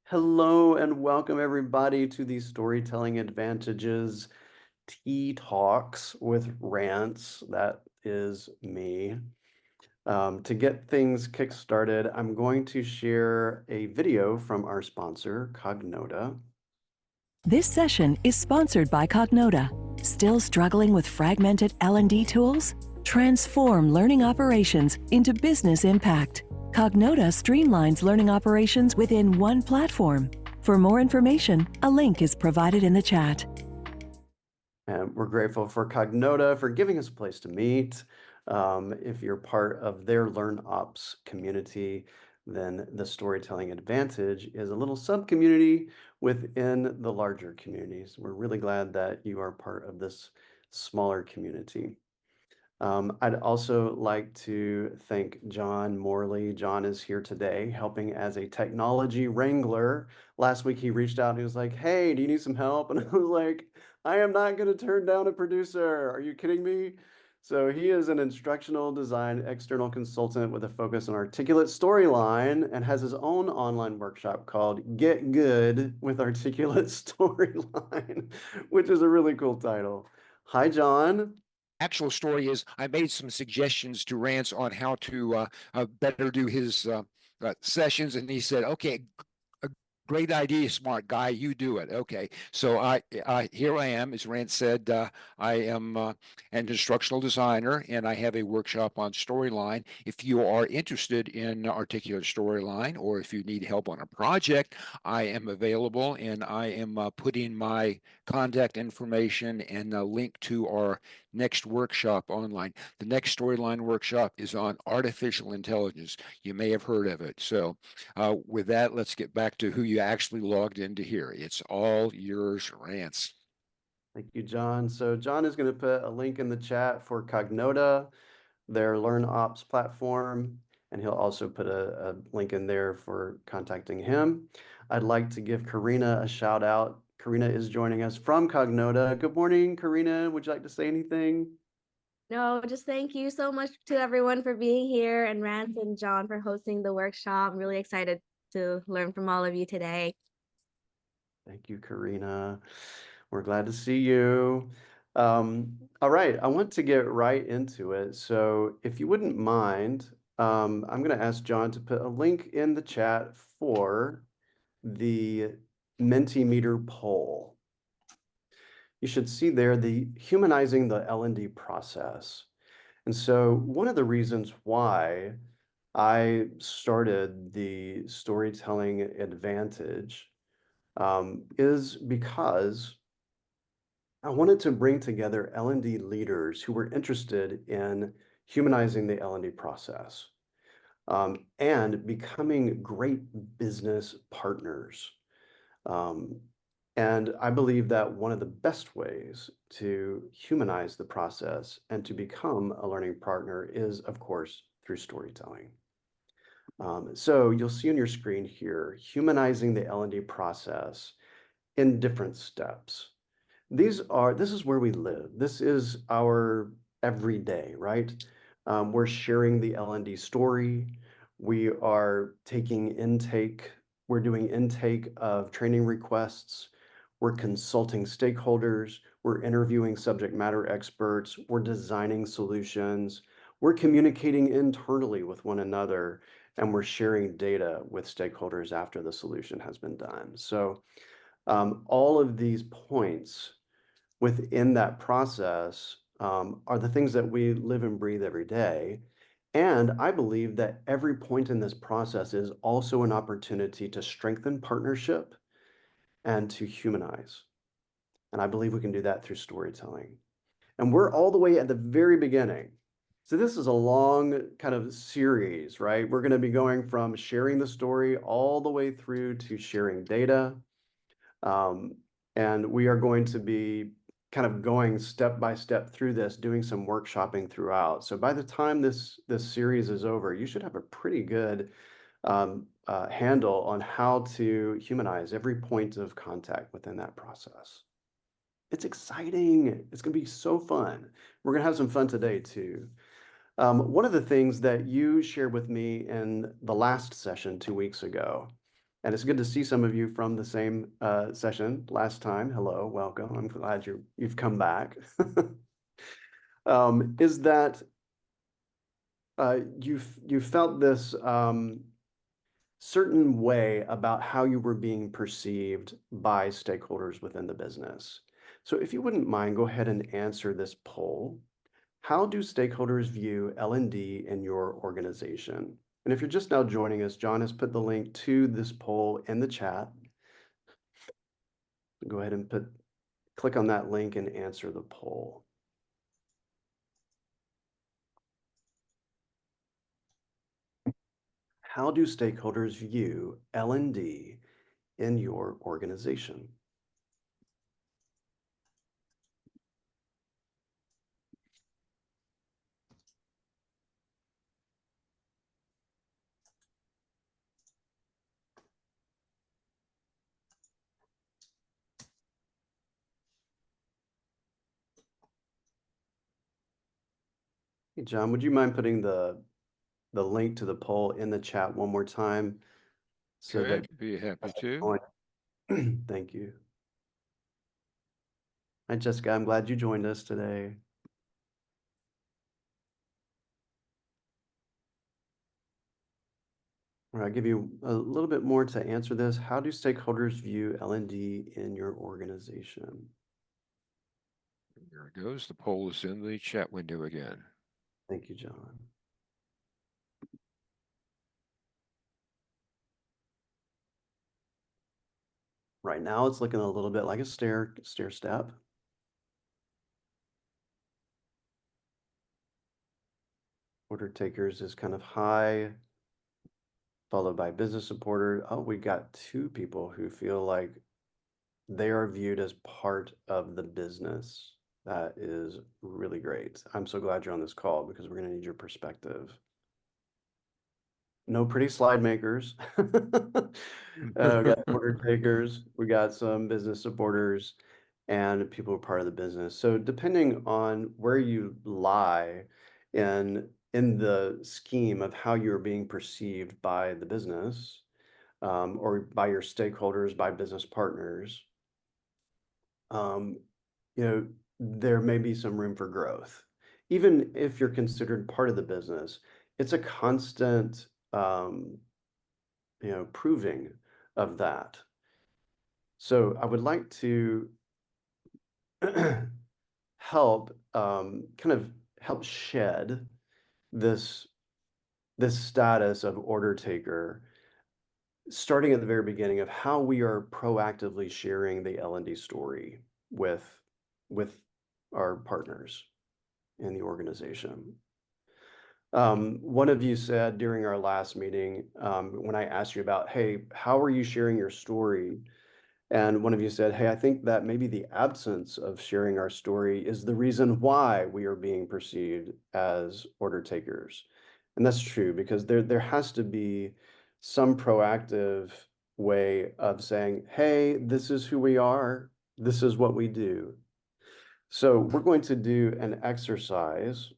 Hello and welcome everybody to the Storytelling Advantages Tea Talks with Rance. That is me. To get things kick-started, I'm going to share a video from our sponsor, Cognota. This session is sponsored by Cognota. Still struggling with fragmented L&D tools? Transform learning operations into business impact. Cognota streamlines learning operations within one platform. For more information, a link is provided in the chat. And we're grateful for Cognota for giving us a place to meet. If you're part of their Learn Ops community, then the Storytelling Advantage is a little sub-community within the larger communities. We're really glad that you are part of this smaller community. I'd also like to thank John Morley. John is here today helping as a technology wrangler. Last week he reached out and he was like, "Hey, do you need some help?" And I was like, "I am not going to turn down a producer. Are you kidding me?" So he is an instructional design external consultant with a focus on articulate storyline and has his own online workshop called Get Good with Articulate Storyline, which is a really cool title. Hi, John. Actual story is I made some suggestions to Rance on how to better do his sessions, and he said, "Okay, a great idea, smart guy. You do it." Okay, so here I am. As Rance said, I am an instructional designer, and I have a workshop on storyline. If you are interested in articulate storyline, or if you need help on a project, I am available, and I am putting my contact information and a link to our next workshop online. The next storyline workshop is on artificial intelligence. You may have heard of it. So with that, let's get back to who you actually logged into here. It's all yours, Rance. Thank you, John. So John is going to put a link in the chat for Cognota, their Learn Ops platform, and he'll also put a link in there for contacting him. I'd like to give Karina a shout out. Karina is joining us from Cognota. Good morning, Karina. Would you like to say anything? No, just thank you so much to everyone for being here and Rance and John for hosting the workshop. I'm really excited to learn from all of you today. Thank you, Karina. We're glad to see you. All right, I want to get right into it. So if you wouldn't mind, I'm going to ask John to put a link in the chat for the Mentimeter poll. You should see there the humanizing the L&D process. And so one of the reasons why I started the Storytelling Advantage is because I wanted to bring together L&D leaders who were interested in humanizing the L&D process and becoming great business partners. And I believe that one of the best ways to humanize the process and to become a learning partner is, of course, through storytelling. So you'll see on your screen here, humanizing the L&D process in different steps. This is where we live. This is our everyday, right? We're sharing the L&D story. We are taking intake. We're doing intake of training requests. We're consulting stakeholders. We're interviewing subject matter experts. We're designing solutions. We're communicating internally with one another, and we're sharing data with stakeholders after the solution has been done. So all of these points within that process are the things that we live and breathe every day. And I believe that every point in this process is also an opportunity to strengthen partnership and to humanize. And I believe we can do that through storytelling. And we're all the way at the very beginning. So this is a long kind of series, right? We're going to be going from sharing the story all the way through to sharing data. And we are going to be kind of going step by step through this, doing some workshopping throughout. So by the time this series is over, you should have a pretty good handle on how to humanize every point of contact within that process. It's exciting. It's going to be so fun. We're going to have some fun today too. One of the things that you shared with me in the last session 2 weeks ago And it's good to see some of you from the same session last time. Hello, welcome. I'm glad you've come back. Is that you felt this certain way about how you were being perceived by stakeholders within the business. So if you wouldn't mind, go ahead and answer this poll. How do stakeholders view L&D in your organization? And if you're just now joining us, John has put the link to this poll in the chat. Go ahead and click on that link and answer the poll. How do stakeholders view L&D in your organization? Hey, John, would you mind putting the link to the poll in the chat one more time so Okay, that be happy to. thank you. Hi, Jessica. I'm glad you joined us today. All right, I'll give you a little bit more to answer this. How do stakeholders view L&D in your organization? There it goes. The poll is in the chat window again. Thank you, John. Right now, it's looking a little bit like a stair step. Order takers is kind of high, followed by business supporter. Oh, we got two people who feel like they are viewed as part of the business. That is really great. I'm so glad you're on this call because we're going to need your perspective. No pretty slide makers. We got order takers, we got some business supporters, and people who are part of the business. So depending on where you lie in the scheme of how you're being perceived by the business, or by your stakeholders, by business partners, you know, there may be some room for growth. Even if you're considered part of the business, it's a constant proving of that. So I would like to help kind of help shed this status of order taker, starting at the very beginning of how we are proactively sharing the L&D story with our partners in the organization. One of you said during our last meeting, when I asked you about, hey, how are you sharing your story? And one of you said, hey, I think that maybe the absence of sharing our story is the reason why we are being perceived as order takers. And that's true because there has to be some proactive way of saying, hey, this is who we are. This is what we do. So we're going to do an exercise.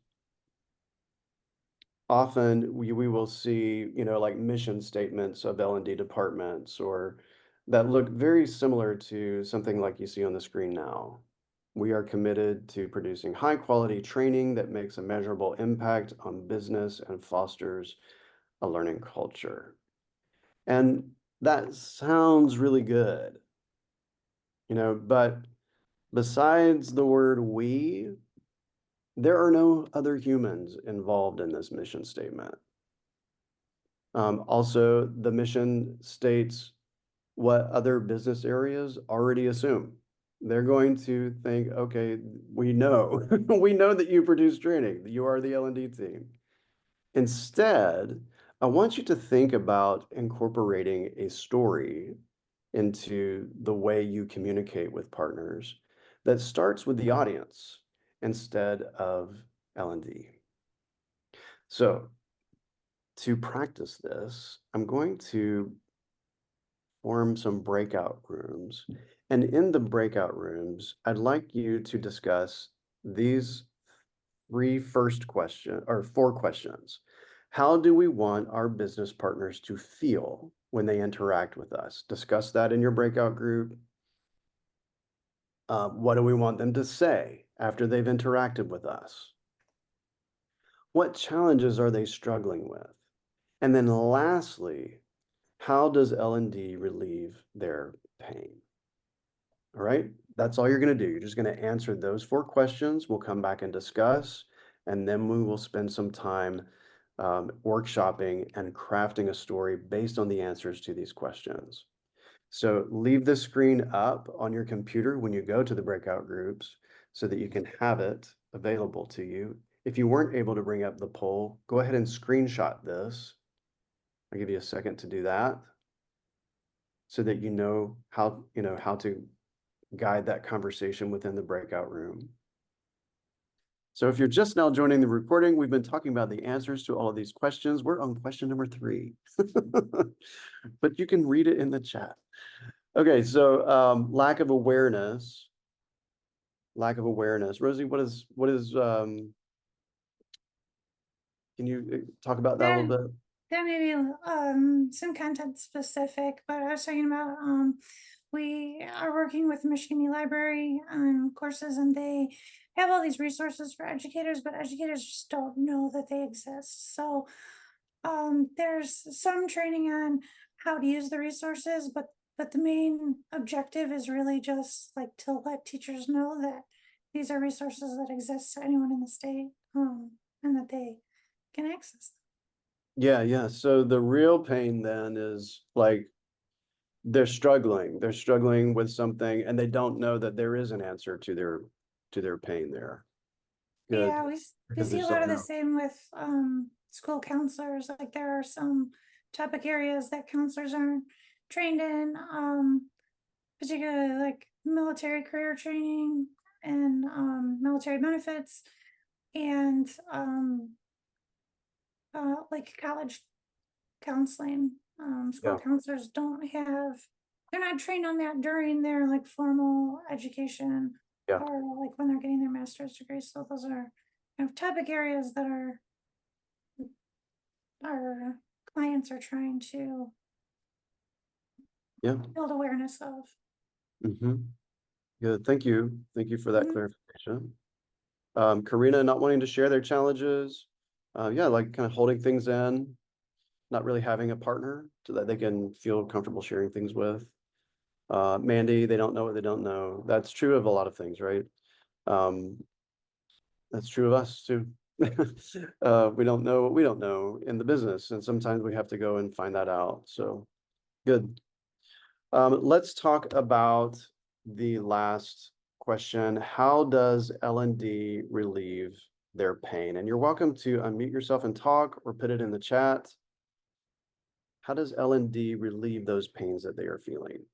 Often we will see, like mission statements of L&D departments or that look very similar to something like you see on the screen now. We are committed to producing high quality training that makes a measurable impact on business and fosters a learning culture. And that sounds really good, but besides the word we, there are no other humans involved in this mission statement. Also, the mission states what other business areas already assume. They're going to think, okay, we know, we know that you produce training, that you are the L&D team. Instead, I want you to think about incorporating a story into the way you communicate with partners that starts with the audience instead of L&D. So to practice this, I'm going to form some breakout rooms. And in the breakout rooms, I'd like you to discuss these four questions. How do we want our business partners to feel when they interact with us. Discuss that in your breakout group. What do we want them to say after they've interacted with us? What challenges are they struggling with? And then lastly, how does L&D relieve their pain? All right, that's all you're going to do. You're just going to answer those 4 questions. We'll come back and discuss, and then we will spend some time workshopping and crafting a story based on the answers to these questions. So leave the screen up on your computer when you go to the breakout groups so that you can have it available to you. If you weren't able to bring up the poll, go ahead and screenshot this. I'll give you a second to do that so that you know how to guide that conversation within the breakout room. So if you're just now joining the recording, we've been talking about the answers to all of these questions. We're on question number 3, but you can read it in the chat. Okay, so lack of awareness. Rosie, what is can you talk about that a little bit? That may be some content specific, but I was talking about we are working with Michigan Library on courses, and they have all these resources for educators, but educators just don't know that they exist. So there's some training on how to use the resources, but the main objective is really just like to let teachers know that these are resources that exist to anyone in the state, and that they can access them. Yeah. So the real pain then is like they're struggling with something and they don't know that there is an answer to their pain there. Good. Yeah, we Because see there's a lot of the something same with school counselors. Like there are some topic areas that counselors aren't trained in, particularly like military career training and military benefits, and like college counseling. School Yeah. counselors they're not trained on that during their like formal education, Yeah. or like when they're getting their master's degree. So those are kind of topic areas that our clients are trying to Yeah. build awareness of. Good. Thank you for that Mhm. clarification. Karina not wanting to share their challenges. Yeah, like kind of holding things in, not really having a partner so that they can feel comfortable sharing things with. Mandy, they don't know what they don't know. That's true of a lot of things, right? That's true of us too. We don't know what we don't know in the business, and sometimes we have to go and find that out. So good. Let's talk about the last question. How does L&D relieve their pain? And you're welcome to unmute yourself and talk or put it in the chat. How does L&D relieve those pains that they are feeling?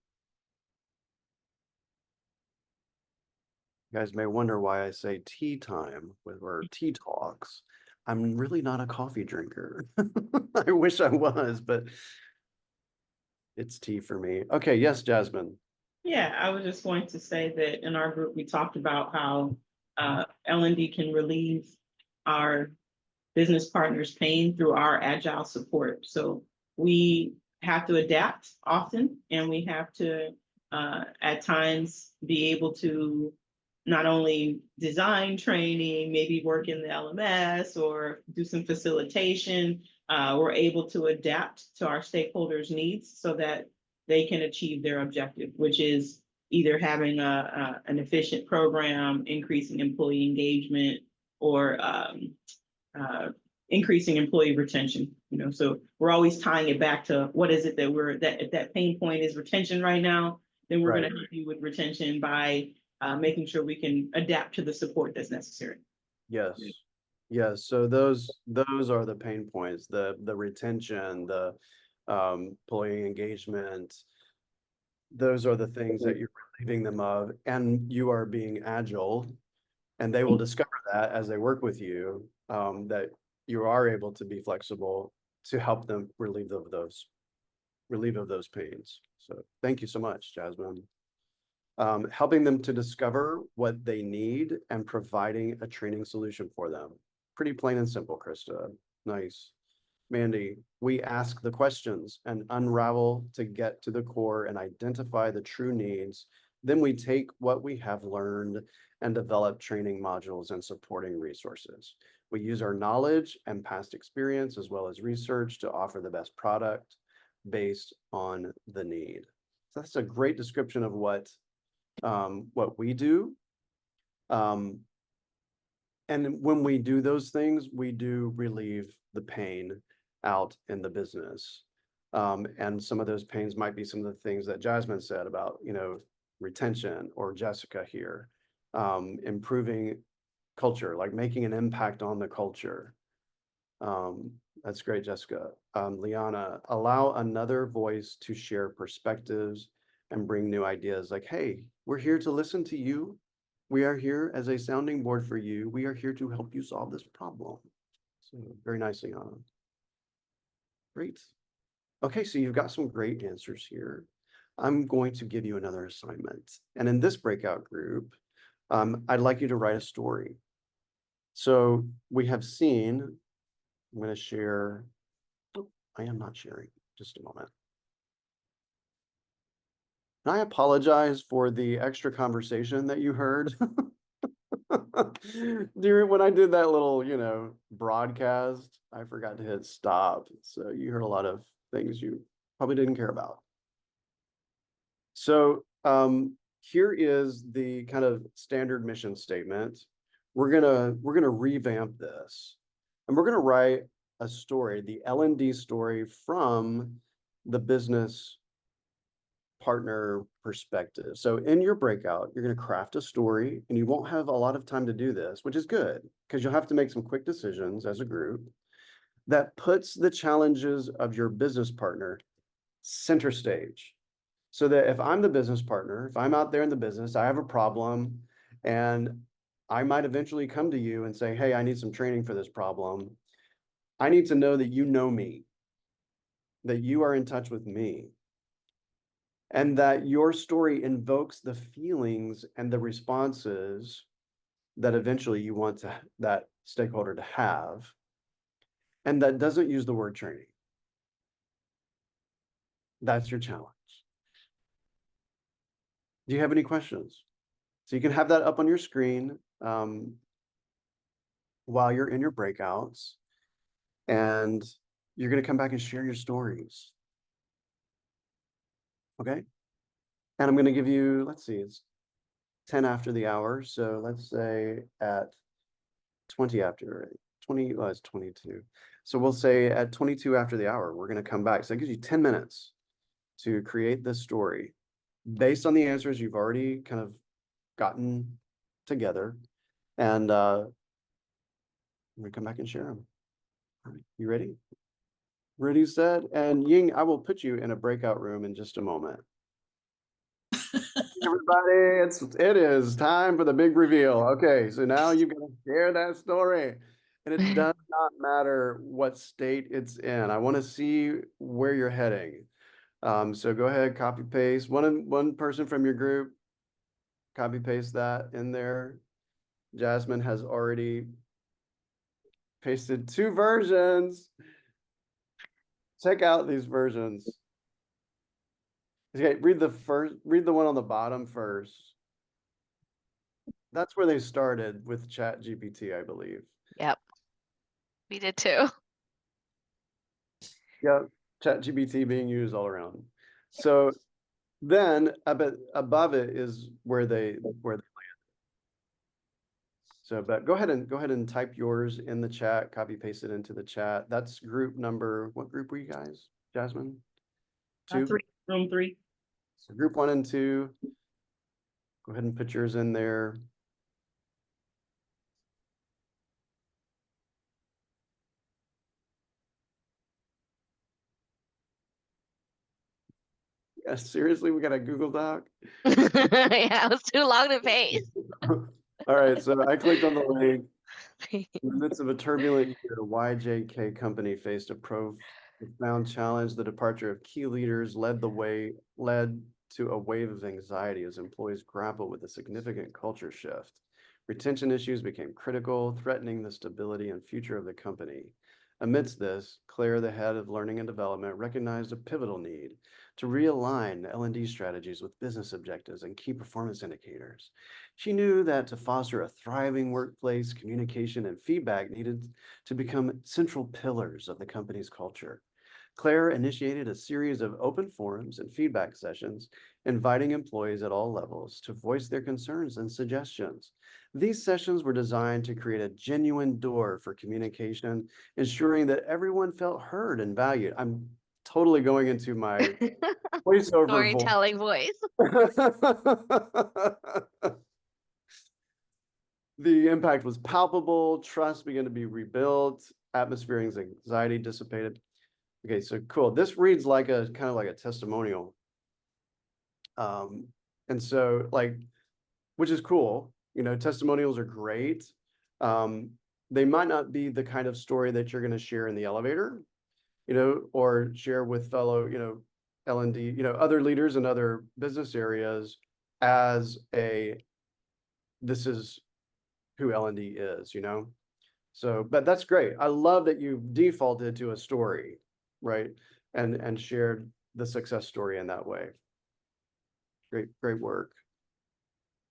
You guys may wonder why I say tea time or tea talks. I'm really not a coffee drinker. I wish I was, but it's tea for me. Okay, yes, Jasmine. Yeah, I was just going to say that in our group, we talked about how L&D can relieve our business partners' pain through our agile support. So we have to adapt often, and we have to, at times, be able to not only design training, maybe work in the LMS or do some facilitation. We're able to adapt to our stakeholders' needs so that they can achieve their objective, which is either having an efficient program, increasing employee engagement, or increasing employee retention. So we're always tying it back to what is it that if that pain point is retention right now, then we're going to help you with retention by making sure we can adapt to the support that's necessary. Yes. Yes. So those are the pain points, the retention, the employee engagement. Those are the things that you're relieving them of, and you are being agile, and they will discover that as they work with you, that you are able to be flexible to help them relieve of those pains. So thank you so much, Jasmine. Helping them to discover what they need and providing a training solution for them. Pretty plain and simple, Krista. Nice. Mandy, we ask the questions and unravel to get to the core and identify the true needs. Then we take what we have learned and develop training modules and supporting resources. We use our knowledge and past experience as well as research to offer the best product based on the need. So that's a great description of what we do. And when we do those things, we do relieve the pain out in the business. And some of those pains might be some of the things that Jasmine said about, retention, or Jessica here, improving culture, like making an impact on the culture. That's great, Jessica. Liana, allow another voice to share perspectives and bring new ideas like, hey, we're here to listen to you. We are here as a sounding board for you. We are here to help you solve this problem. So very nice, Liana. Great. Okay, so you've got some great answers here. I'm going to give you another assignment. And in this breakout group, I'd like you to write a story. So we have seen, I'm going to share, oh, I am not sharing, just a moment. And I apologize for the extra conversation that you heard. When I did that little, broadcast, I forgot to hit stop. So you heard a lot of things you probably didn't care about. So here is the kind of standard mission statement. We're gonna revamp this, and we're gonna write a story, the L&D story from the business partner perspective. So in your breakout, you're going to craft a story, and you won't have a lot of time to do this, which is good because you'll have to make some quick decisions as a group that puts the challenges of your business partner center stage. So that if I'm the business partner, if I'm out there in the business, I have a problem, and I might eventually come to you and say, hey, I need some training for this problem. I need to know that you know me, that you are in touch with me, and that your story invokes the feelings and the responses that eventually you want that stakeholder to have, and that doesn't use the word training. That's your challenge. Do you have any questions? So you can have that up on your screen while you're in your breakouts, and you're going to come back and share your stories. Okay? And I'm going to give you, let's see, it's 10 after the hour. So let's say at 20 after 20, well, it's 22. So we'll say at 22 after the hour, we're going to come back. So that gives you 10 minutes to create this story based on the answers you've already kind of gotten together. And I'm going to come back and share them. All right, you ready? Ready, set, and Ying, I will put you in a breakout room in just a moment. Everybody, it is time for the big reveal. Okay, so now you've got to share that story, and it does not matter what state it's in. I want to see where you're heading. So go ahead, copy paste. One person from your group, copy paste that in there. Jasmine has already pasted 2 versions. Check out these versions. Okay, read the one on the bottom first. That's where they started with ChatGPT, I believe. Yep. We did too. Yep, ChatGPT being used all around. So then above it is where they land. So, but go ahead and type yours in the chat, copy paste it into the chat. That's group number. What group were you guys, Jasmine? 2? Room 3. So group 1 and 2. Go ahead and put yours in there. Yeah, seriously, we got a Google Doc. Yeah, it was too long to paste. All right, so I clicked on the link. In the midst of a turbulent year, YJK Company faced a profound challenge. The departure of key leaders led to a wave of anxiety as employees grappled with a significant culture shift. Retention issues became critical, threatening the stability and future of the company. Amidst this, Claire, the head of learning and development, recognized a pivotal need to realign L&D strategies with business objectives and key performance indicators. She knew that to foster a thriving workplace, communication and feedback needed to become central pillars of the company's culture. Claire initiated a series of open forums and feedback sessions, inviting employees at all levels to voice their concerns and suggestions. These sessions were designed to create a genuine door for communication, ensuring that everyone felt heard and valued. I'm totally going into my voiceover voice. Storytelling voice. The impact was palpable, trust began to be rebuilt, atmosphere and anxiety dissipated. Okay, so cool. This reads like a kind of like a testimonial. And so like, which is cool. You know, testimonials are great. They might not be the kind of story that you're going to share in the elevator, you know, or share with fellow, you know, L&D, you know, other leaders in other business areas as a, this is who L&D is, you know? So, but that's great. I love that you defaulted to a story, right? And shared the success story in that way. Great work.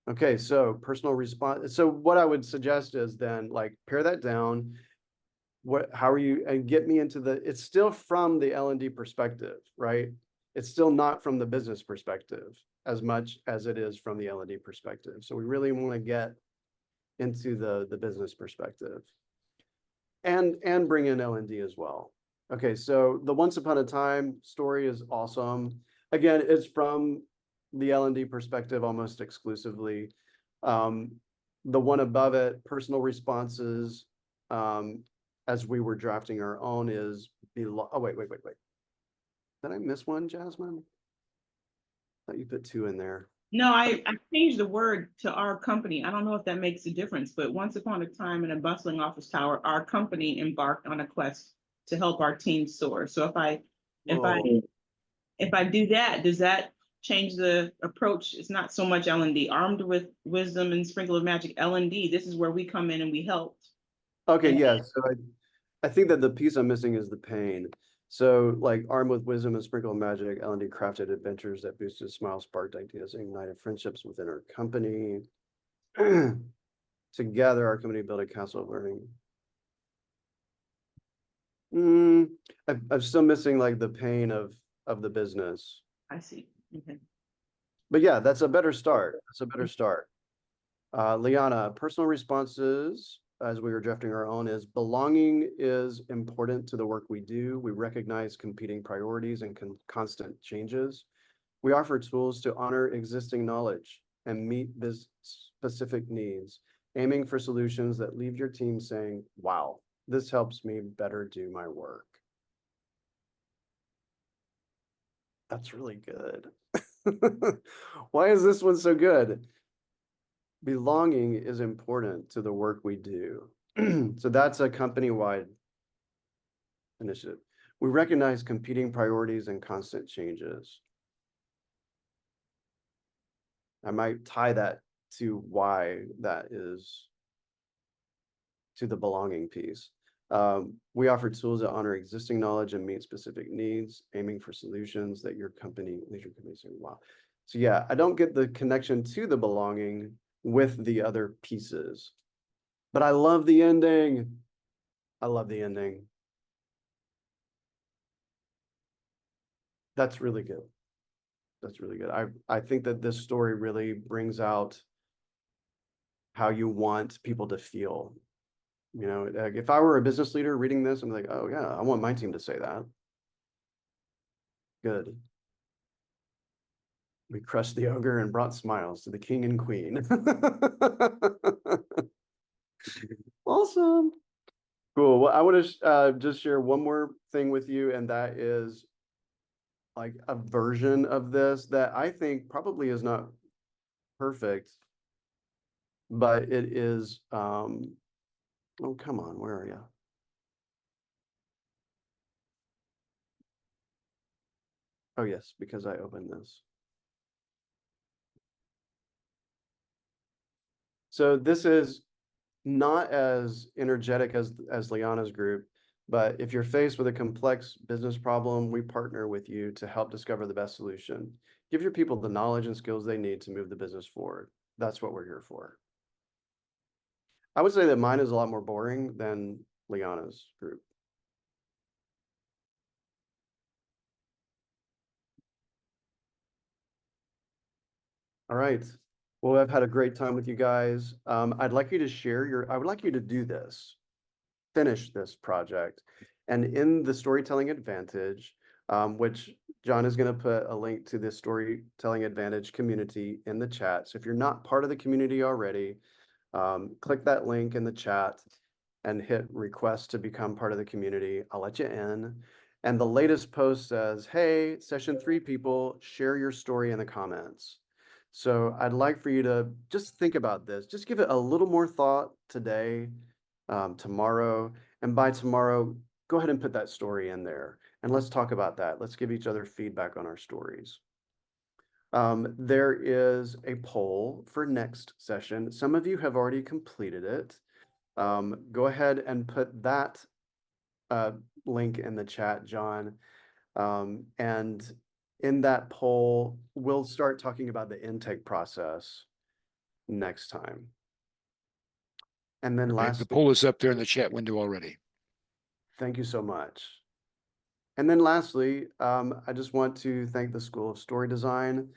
Okay, so personal response. So what I would suggest is then like pare that down. How are you, and get me into it's still from the L&D perspective, right? It's still not from the business perspective as much as it is from the L&D perspective. So we really want to get into the business perspective and bring in L&D as well. Okay, so the Once Upon a Time story is awesome. Again, it's from the L&D perspective almost exclusively. The one above it, personal responses, as we were drafting our own is below. Oh, wait. Did I miss one, Jasmine? I thought you put two in there. No, I changed the word to our company. I don't know if that makes a difference, but once upon a time in a bustling office tower, our company embarked on a quest to help our team soar. So if I do that, does that change the approach? It's not so much L&D, armed with wisdom and sprinkle of magic. L&D, this is where we come in and we helped. Okay, yeah. So I think that the piece I'm missing is the pain. So like armed with wisdom and sprinkle of magic, L&D crafted adventures that boosted smiles, sparked ideas, and ignited friendships within our company. Together, our company built a castle of learning. I'm still missing like the pain of the business. I see. Okay. But yeah, that's a better start. That's a better start. Liana, personal responses, as we were drafting our own, is belonging is important to the work we do. We recognize competing priorities and constant changes. We offer tools to honor existing knowledge and meet this specific needs, aiming for solutions that leave your team saying, wow, this helps me better do my work. That's really good. Why is this one so good? Belonging is important to the work we do. So that's a company-wide initiative. We recognize competing priorities and constant changes. I might tie that to why that is to the belonging piece. We offer tools that honor existing knowledge and meet specific needs, aiming for solutions that your company, say, wow. So yeah, I don't get the connection to the belonging with the other pieces, but I love the ending. I love the ending. That's really good. That's really good. I think that this story really brings out how you want people to feel. You know, like if I were a business leader reading this, I'm like, oh yeah, I want my team to say that. Good. We crushed the ogre and brought smiles to the king and queen. Awesome. Cool. Well, I want to just share one more thing with you, and that is like a version of this that I think probably is not perfect, but it is, oh, come on, where are you? Oh, yes, because I opened this. So this is not as energetic as Liana's group, But if you're faced with a complex business problem, we partner with you to help discover the best solution. Give your people the knowledge and skills they need to move the business forward. That's what we're here for. I would say that mine is a lot more boring than Liana's group. All right. Well, I've had a great time with you guys. I'd like you to share I would like you to do this, finish this project. And in the Storytelling Advantage, which John is going to put a link to the Storytelling Advantage community in the chat. So if you're not part of the community already, click that link in the chat and hit request to become part of the community. I'll let you in. And the latest post says, hey, session 3 people, share your story in the comments. So I'd like for you to just think about this. Just give it a little more thought today, tomorrow, and by tomorrow, go ahead and put that story in there. And let's talk about that. Let's give each other feedback on our stories. There is a poll for next session. Some of you have already completed it. Go ahead and put that link in the chat, John. And in that poll, we'll start talking about the intake process next time. And then The lastly, poll is up there in the chat window already. thank you so much. And then lastly, I just want to thank the School of Story Design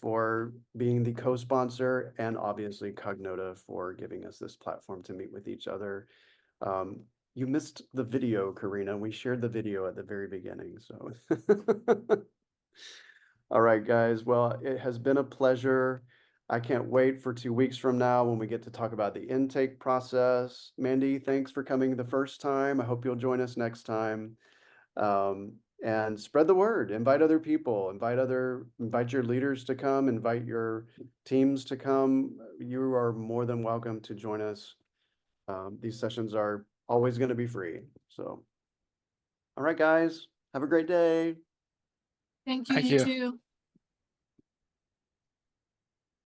for being the co-sponsor, and obviously Cognota for giving us this platform to meet with each other. You missed the video, Karina. We shared the video at the very beginning, so. All right, guys. Well, it has been a pleasure. I can't wait for 2 weeks from now when we get to talk about the intake process. Mandy, thanks for coming the first time. I hope you'll join us next time. And spread the word, invite other people, invite your leaders to come, invite your teams to come. You are more than welcome to join us. These sessions are always going to be free. So, all right, guys, have a great day. Thank you, Thank you you. too.